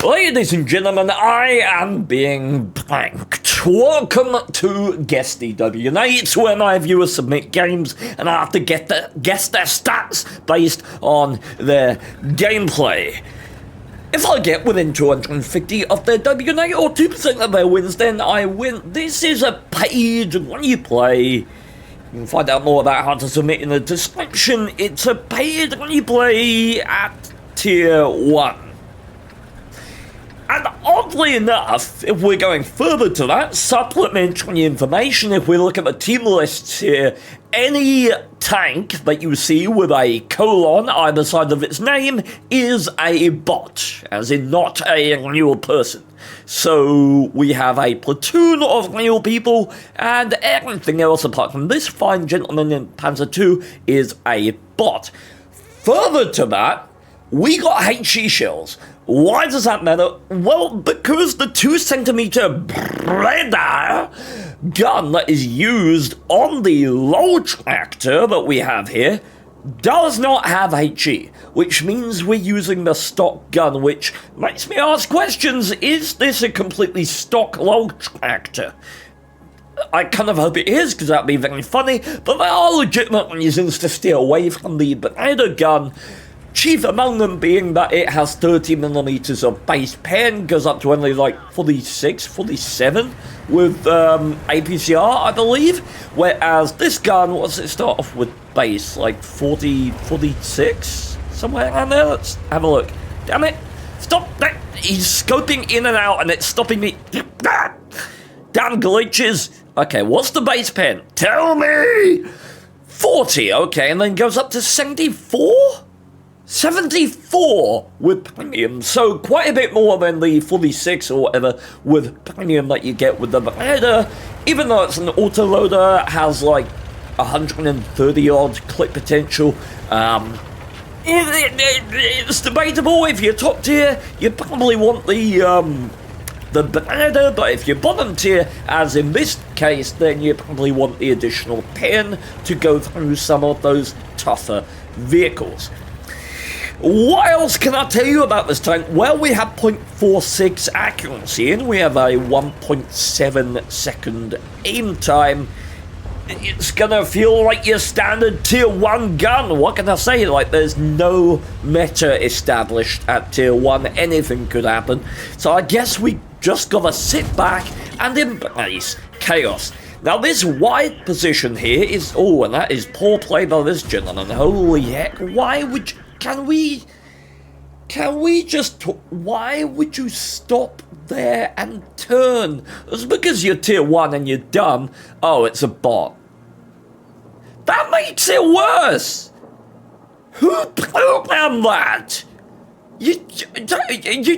Ladies and gentlemen, I am being pranked. Welcome to Guess the WN8, where my viewers submit games and I have to guess their stats based on their gameplay. If I get within 250 of their WN8 or 2% of their wins, then I win. This is a paid replay. You can find out more about how to submit in the description. It's a paid replay at Tier 1. And oddly enough, if we're going further to that, supplementary information, if we look at the team lists here, any tank that you see with a colon either side of its name is a bot, as in not a real person. So we have a platoon of real people, and everything else apart from this fine gentleman in Panzer II is a bot. Further to that, we got HE shells. Why does that matter? Well, because the 2cm Breda gun that is used on the loltraktor that we have here does not have HE, which means we're using the stock gun, which makes me ask questions. Is this a completely stock loltraktor? I kind of hope it is, because that'd be very funny, but there are legitimate reasons to steer away from the Breda gun. Chief among them being that it has 30mm of base pen, goes up to only like 46, 47 with APCR, I believe. Whereas this gun, what does it start off with base? Like 40, 46? Somewhere around there? Let's have a look. Damn it. Stop that. He's scoping in and out and it's stopping me. Damn glitches. Okay, what's the base pen? Tell me. 40, okay, and then goes up to 74? 74 with premium, so quite a bit more than the 46 or whatever with premium that you get with the Beretta. Even though it's an autoloader, has like 130 odd clip potential. It's debatable. If you're top tier, you probably want the Beretta, but if you're bottom tier, as in this case, then you probably want the additional pen to go through some of those tougher vehicles. What else can I tell you about this tank? Well, we have 0.46 accuracy and we have a 1.7 second aim time. It's gonna feel like your standard tier 1 gun. What can I say? Like, there's no meta established at tier 1. Anything could happen. So I guess we just gotta sit back and embrace chaos. Now, this wide position here is... Oh, and that is poor play by this gentleman. Holy heck. Why would you... Can we just... Why would you stop there and turn? It's because you're tier 1 and you're dumb. Oh, it's a bot. That makes it worse. Who programmed that? You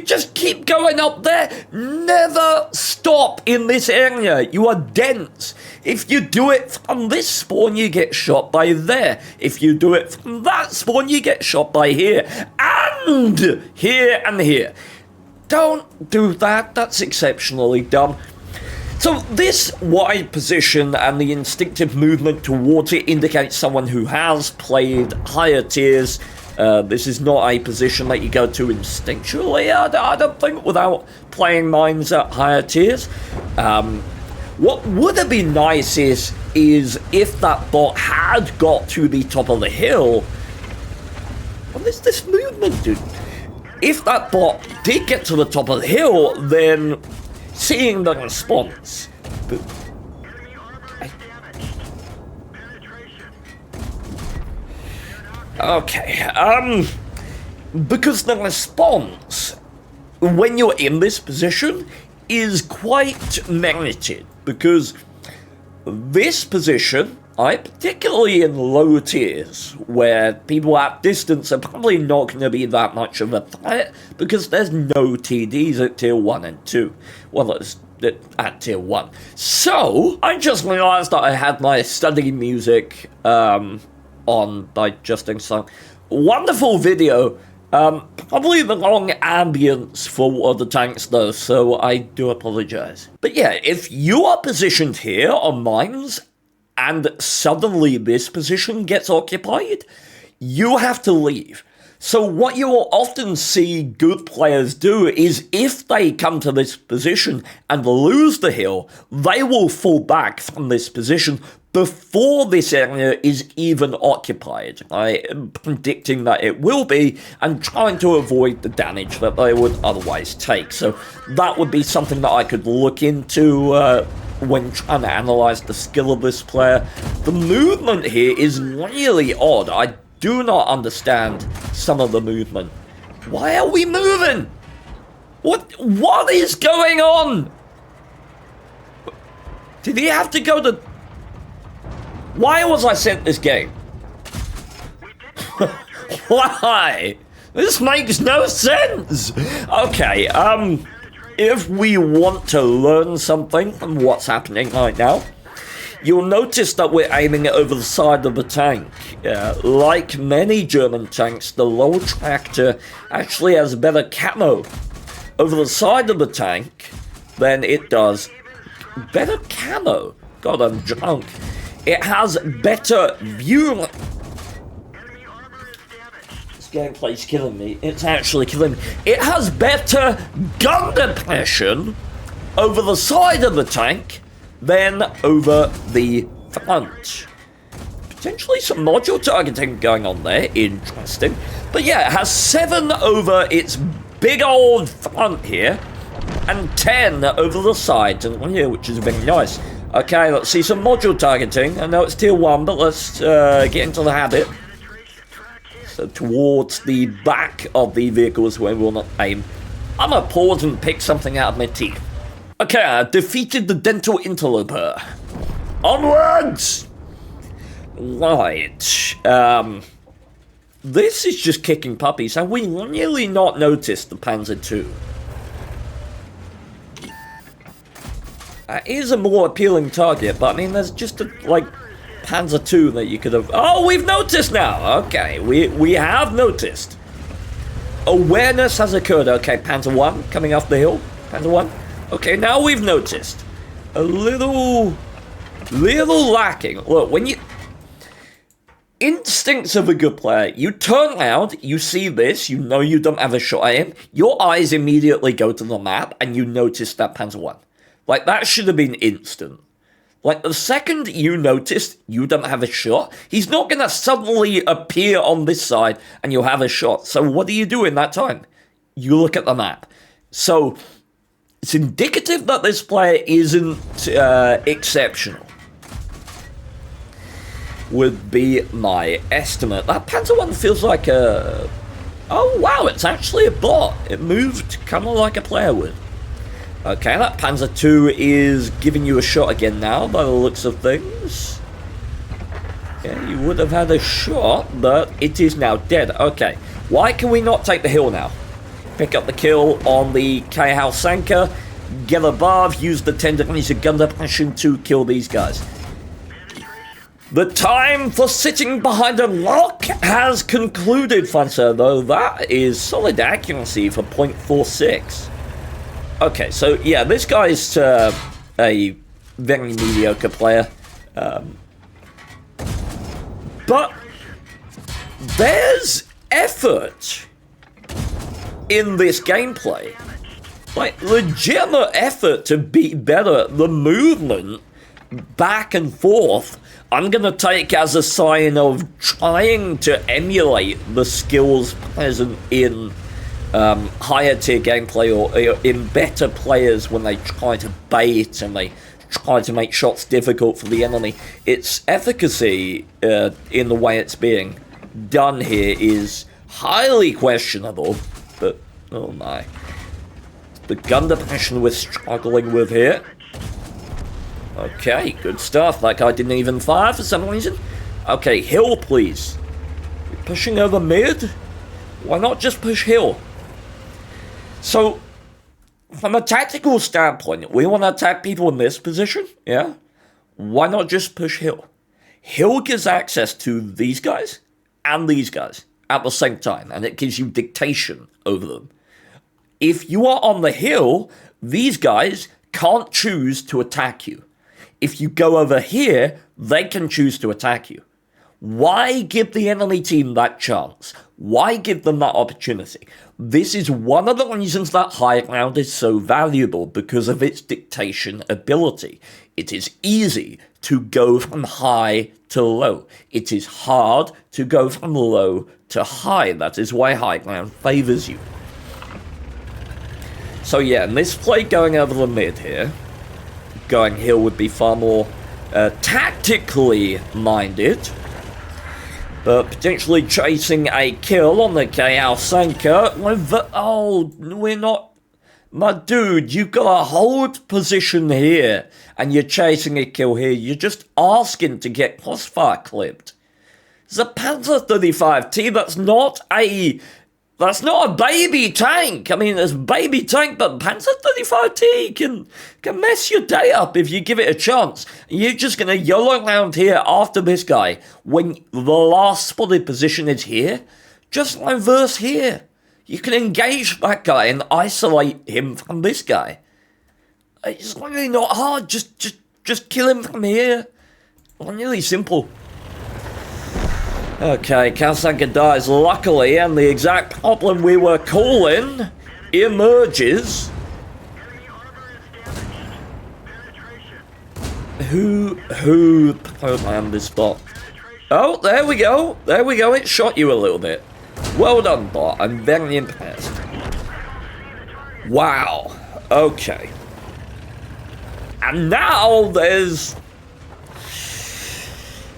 just keep going up there. Never stop in this area. You are dense. If you do it from this spawn, you get shot by there. If you do it from that spawn, you get shot by here. And here and here. Don't do that. That's exceptionally dumb. So this wide position and the instinctive movement towards it indicates someone who has played higher tiers. This is not a position that you go to instinctually, I don't think, without playing mines at higher tiers. What would have been nice is if that bot had got to the top of the hill. What is this movement, dude? If that bot did get to the top of the hill, then seeing the response. Okay, because the response, when you're in this position, is quite merited, because this position, particularly in low tiers, where people at distance are probably not going to be that much of a threat, because there's no TDs at tier 1 and 2. Well, it's at tier 1. So, I just realised that I had my study music, on by adjusting song. Wonderful video. Probably the wrong ambience for one of the tanks though, so I do apologize. But yeah, if you are positioned here on mines and suddenly this position gets occupied, you have to leave. So what you will often see good players do is if they come to this position and lose the hill, they will fall back from this position before this area is even occupied. I am predicting that it will be and trying to avoid the damage that they would otherwise take. So that would be something that I could look into when trying to analyze the skill of this player. The movement here is really odd. I do not understand some of the movement. Why are we moving? What is going on? Did he have to go to... Why was I sent this game? Why? This makes no sense. Okay, if we want to learn something from what's happening right now, you'll notice that we're aiming it over the side of the tank. Like many German tanks, the loltraktor actually has better camo over the side of the tank than it does. Better camo? God, I'm drunk. It has better view. This gameplay's killing me. It's actually killing me. It has better gun depression over the side of the tank than over the front. Potentially some module targeting going on there. Interesting. But yeah, it has 7 over its big old front here and 10 over the sides and here, which is very nice. Okay, let's see some module targeting. I know it's tier 1, but let's get into the habit. So towards the back of the vehicles where we'll not aim. I'm gonna pause and pick something out of my teeth. Okay, I defeated the dental interloper. Onwards! Right. This is just kicking puppies. Have we really not noticed the Panzer II? That is a more appealing target, but I mean, there's just a, like, Panzer II that you could have... Oh, we've noticed now! Okay, we have noticed. Awareness has occurred. Okay, Panzer I coming off the hill. Panzer I. Okay, now we've noticed. A little lacking. Look, when you... Instincts of a good player. You turn around, you see this, you know you don't have a shot at him, your eyes immediately go to the map, and you notice that Panzer I. Like, that should have been instant. Like, the second you noticed you don't have a shot, he's not going to suddenly appear on this side and you'll have a shot. So what do you do in that time? You look at the map. So, it's indicative that this player isn't exceptional. Would be my estimate. That Panzer I feels like a... Oh, wow, it's actually a bot. It moved kind of like a player would. Okay, that Panzer II is giving you a shot again now, by the looks of things. Yeah, you would have had a shot, but it is now dead. Okay, why can we not take the hill now? Pick up the kill on the K-House Sanka, get above, use the 10 degrees of gun depression to kill these guys. The time for sitting behind a lock has concluded, fine sir, though that is solid accuracy for .46. Okay, so yeah, this guy's a very mediocre player. But there's effort in this gameplay. Like, legitimate effort to be better. The movement back and forth, I'm going to take as a sign of trying to emulate the skills present in higher tier gameplay or in better players when they try to bait and they try to make shots difficult for the enemy. Its efficacy in the way it's being done here is highly questionable, but oh my. The gun depression we're struggling with here. Okay, good stuff. That guy didn't even fire for some reason. Okay, hill please. You're pushing over mid? Why not just push hill? So, from a tactical standpoint, we want to attack people in this position, yeah? Why not just push hill? Hill gives access to these guys and these guys at the same time, and it gives you dictation over them. If you are on the hill, these guys can't choose to attack you. If you go over here, they can choose to attack you. Why give the enemy team that chance? Why give them that opportunity? This is one of the reasons that high ground is so valuable, because of its dictation ability. It is easy to go from high to low. It is hard to go from low to high. That is why high ground favors you. So yeah, in this play going over the mid here, going here would be far more tactically minded. But potentially chasing a kill on the KL Sanka. Oh, we're not... My dude, you've got a hold position here, and you're chasing a kill here. You're just asking to get crossfire clipped. It's a Panzer 35T, that's not a baby tank. I mean, it's a baby tank, but Panzer 35T can mess your day up if you give it a chance. You're just going to YOLO around here after this guy when the last spotted position is here. Just reverse here. You can engage that guy and isolate him from this guy. It's really not hard. Just kill him from here. Really simple. Okay, Kalsanka dies luckily, and the exact problem we were calling emerges. Who programmed this bot? Oh, there we go. There we go. It shot you a little bit. Well done, bot. I'm very impressed. Wow. Okay. And now there's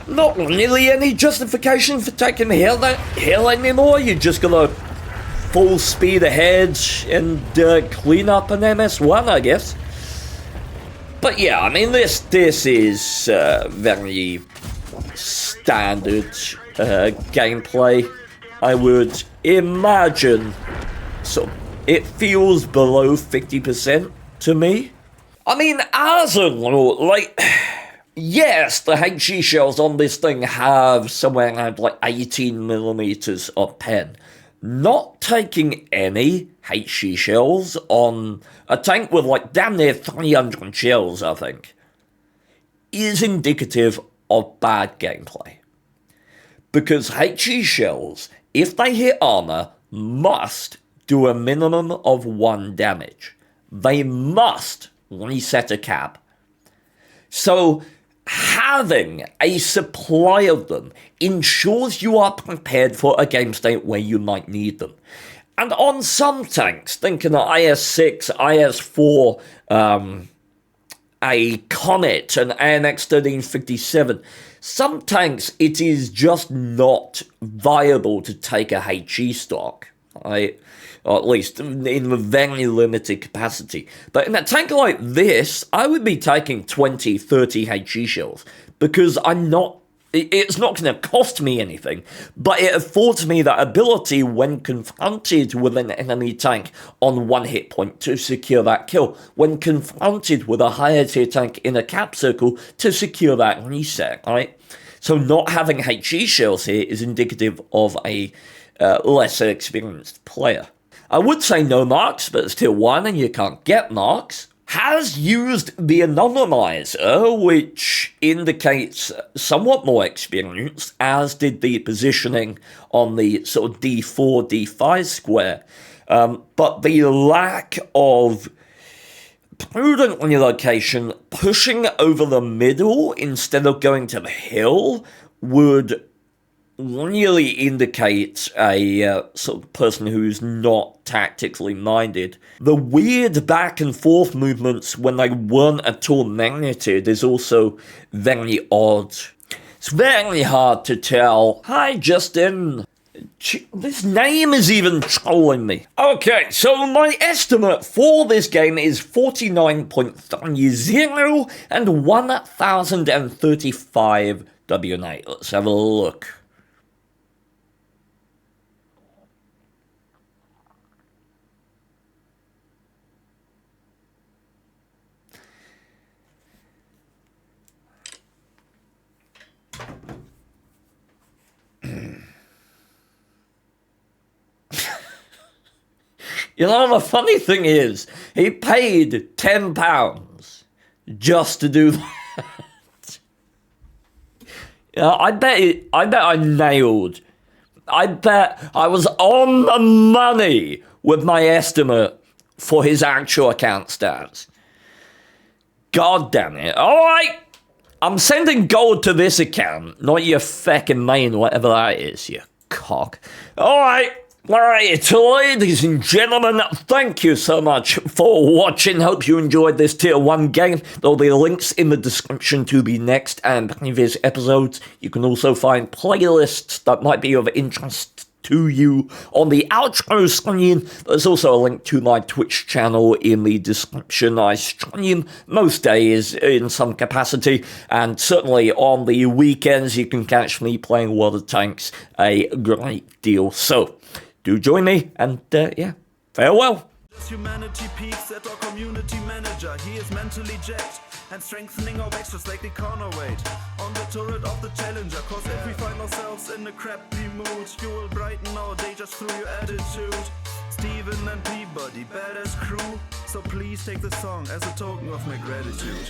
not really any justification for taking the hill anymore. You're just gonna full speed ahead and clean up an MS1, I guess. But yeah, I mean, this is very standard gameplay. I would imagine. So it feels below 50% to me. I mean, as a rule, like, yes, the HE shells on this thing have somewhere around like 18mm of pen. Not taking any HE shells on a tank with like damn near 300 shells, I think, is indicative of bad gameplay. Because HE shells, if they hit armor, must do a minimum of 1 damage. They must reset a cap. So having a supply of them ensures you are prepared for a game state where you might need them. And on some tanks, thinking of IS-6, IS-4, a Comet, an ANX 1357, some tanks it is just not viable to take a HE stock, right? Or at least in a very limited capacity. But in a tank like this, I would be taking 20, 30 HE shells, because it's not going to cost me anything, but it affords me that ability when confronted with an enemy tank on 1 hit point to secure that kill, when confronted with a higher tier tank in a cap circle to secure that reset, right? So not having HE shells here is indicative of a lesser experienced player. I would say no marks, but it's tier 1 and you can't get marks. Has used the anonymizer, which indicates somewhat more experience, as did the positioning on the sort of D4, D5 square. But the lack of prudent relocation, pushing over the middle instead of going to the hill, would really indicates a sort of person who's not tactically minded. The weird back and forth movements when they weren't at all magneted is also very odd. It's very hard to tell. Hi, Justin. This name is even trolling me. Okay, so my estimate for this game is 49.30 and 1035 WN8. Let's have a look. You know, the funny thing is, he paid £10 just to do that. Yeah, I bet I nailed. I bet I was on the money with my estimate for his actual account stats. God damn it. Alright. I'm sending gold to this account, not your feckin' main, whatever that is, you cock. Alright. Alright, ladies and gentlemen, thank you so much for watching. Hope you enjoyed this Tier 1 game. There'll be links in the description to the next and previous episodes. You can also find playlists that might be of interest to you on the outro screen. There's also a link to my Twitch channel in the description. I stream most days in some capacity, and certainly on the weekends you can catch me playing WoT Tanks a great deal. So, do join me, and yeah, farewell. Humanity peaks at our community manager. He is mentally jacked and strengthening our backs just like the counterweight on the turret of the challenger. Cause if we find ourselves in a crappy mood, you will brighten our day just through your attitude. Steven and Peabody, badass crew. So please take the song as a token of my gratitude.